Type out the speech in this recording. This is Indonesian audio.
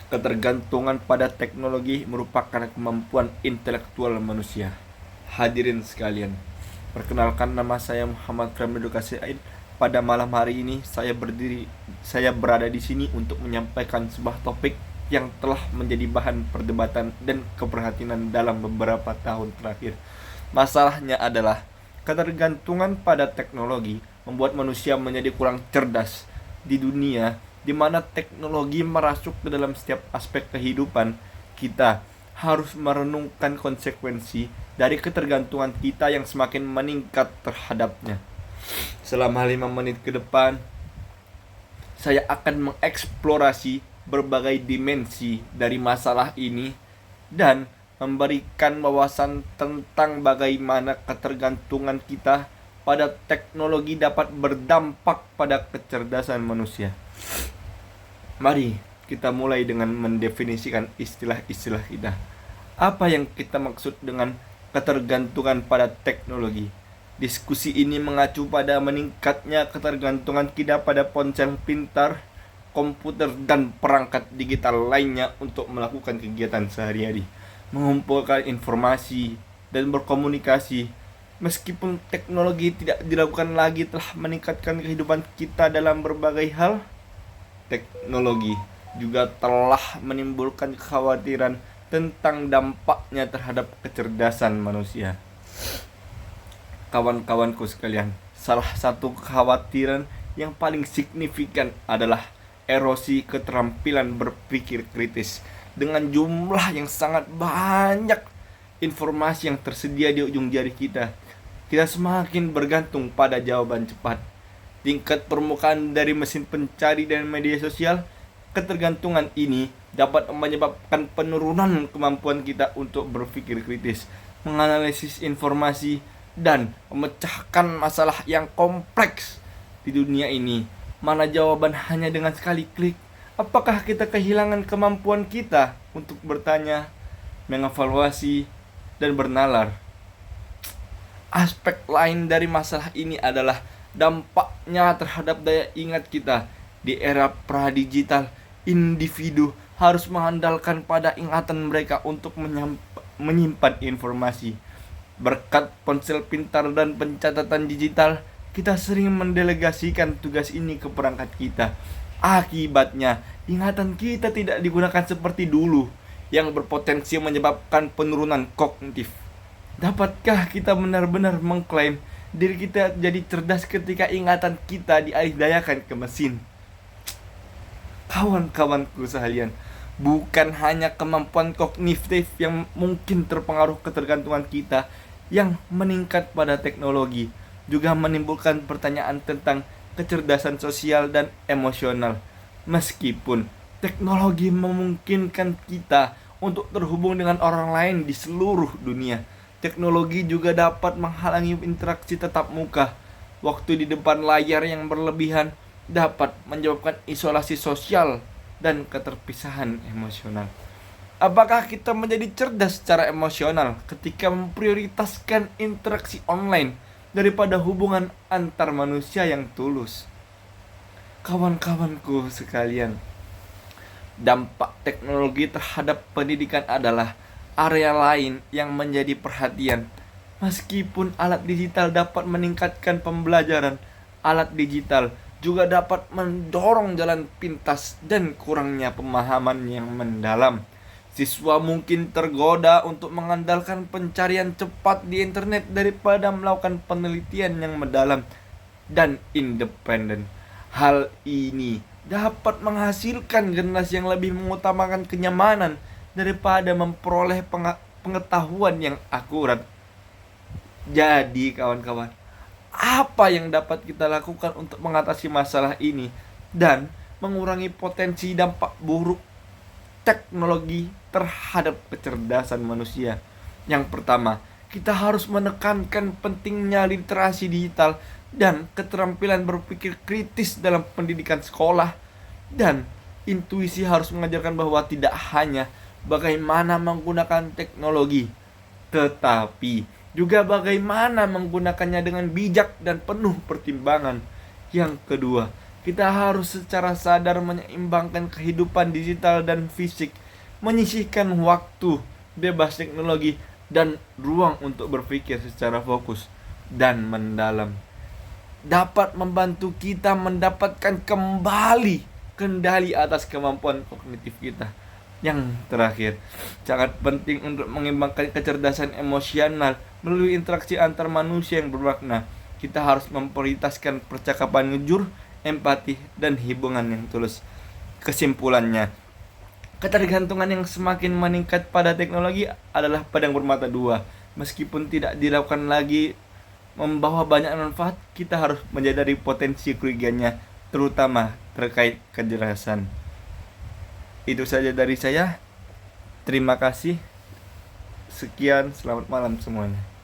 Ketergantungan pada teknologi merupakan kemampuan intelektual manusia. Hadirin sekalian, perkenalkan, nama saya Muhammad Ramil Ain. Pada malam hari ini saya berada di sini untuk menyampaikan sebuah topik yang telah menjadi bahan perdebatan dan keprihatinan dalam beberapa tahun terakhir. Masalahnya adalah ketergantungan pada teknologi membuat manusia menjadi kurang cerdas di dunia di mana teknologi merasuk ke dalam setiap aspek kehidupan. Kita harus merenungkan konsekuensi dari ketergantungan kita yang semakin meningkat terhadapnya. Selama 5 menit ke depan, saya akan mengeksplorasi berbagai dimensi dari masalah ini dan memberikan wawasan tentang bagaimana ketergantungan kita pada teknologi dapat berdampak pada kecerdasan manusia. Mari kita mulai dengan mendefinisikan istilah-istilah kita. Apa yang kita maksud dengan ketergantungan pada teknologi? Diskusi ini mengacu pada meningkatnya ketergantungan kita pada ponsel pintar, komputer, dan perangkat digital lainnya untuk melakukan kegiatan sehari-hari, mengumpulkan informasi, dan berkomunikasi. Meskipun teknologi tidak dilakukan lagi telah meningkatkan kehidupan kita dalam berbagai hal, teknologi juga telah menimbulkan kekhawatiran tentang dampaknya terhadap kecerdasan manusia. Kawan-kawanku sekalian, salah satu kekhawatiran yang paling signifikan adalah erosi keterampilan berpikir kritis. Dengan jumlah yang sangat banyak informasi yang tersedia di ujung jari kita semakin bergantung pada jawaban cepat. Tingkat permukaan dari mesin pencari dan media sosial, ketergantungan ini dapat menyebabkan penurunan kemampuan kita untuk berpikir kritis, menganalisis informasi, dan memecahkan masalah yang kompleks di dunia ini, mana jawaban hanya dengan sekali klik. Apakah kita kehilangan kemampuan kita untuk bertanya, mengevaluasi, dan bernalar? Aspek lain dari masalah ini adalah dampaknya terhadap daya ingat kita. Di era pra-digital, individu harus mengandalkan pada ingatan mereka untuk menyimpan informasi. Berkat ponsel pintar dan pencatatan digital, kita sering mendelegasikan tugas ini ke perangkat kita. Akibatnya, ingatan kita tidak digunakan seperti dulu, yang berpotensi menyebabkan penurunan kognitif. Dapatkah kita benar-benar mengklaim diri kita jadi cerdas ketika ingatan kita dialihdayakan ke mesin? Kawan-kawanku sekalian, bukan hanya kemampuan kognitif yang mungkin terpengaruh ketergantungan kita yang meningkat pada teknologi, juga menimbulkan pertanyaan tentang kecerdasan sosial dan emosional. Meskipun teknologi memungkinkan kita untuk terhubung dengan orang lain di seluruh dunia, teknologi juga dapat menghalangi interaksi tatap muka. Waktu di depan layar yang berlebihan dapat menyebabkan isolasi sosial dan keterpisahan emosional. Apakah kita menjadi cerdas secara emosional ketika memprioritaskan interaksi online daripada hubungan antar manusia yang tulus? Kawan-kawanku sekalian, dampak teknologi terhadap pendidikan adalah area lain yang menjadi perhatian. Meskipun alat digital dapat meningkatkan pembelajaran, alat digital juga dapat mendorong jalan pintas dan kurangnya pemahaman yang mendalam. Siswa mungkin tergoda untuk mengandalkan pencarian cepat di internet daripada melakukan penelitian yang mendalam dan independen. Hal ini dapat menghasilkan generasi yang lebih mengutamakan kenyamanan daripada memperoleh pengetahuan yang akurat. Jadi kawan-kawan, apa yang dapat kita lakukan untuk mengatasi masalah ini dan mengurangi potensi dampak buruk teknologi terhadap kecerdasan manusia? Yang pertama, kita harus menekankan pentingnya literasi digital dan keterampilan berpikir kritis dalam pendidikan sekolah. Dan intuisi harus mengajarkan bahwa tidak hanya bagaimana menggunakan teknologi, tetapi juga bagaimana menggunakannya dengan bijak dan penuh pertimbangan. Yang kedua, Kita harus secara sadar menyeimbangkan kehidupan digital dan fisik, menyisihkan waktu bebas teknologi dan ruang untuk berpikir secara fokus dan mendalam. Dapat membantu kita mendapatkan kembali kendali atas kemampuan kognitif kita. Yang terakhir, sangat penting untuk mengembangkan kecerdasan emosional melalui interaksi antar manusia yang bermakna. Kita harus memprioritaskan percakapan jujur, empati, dan hubungan yang tulus. Kesimpulannya, ketergantungan yang semakin meningkat pada teknologi adalah pedang bermata dua. Meskipun tidak dilakukan lagi membawa banyak manfaat, kita harus menyadari potensi kerugiannya, terutama terkait kejelasan. Itu saja dari saya. Terima kasih. Sekian, selamat malam semuanya.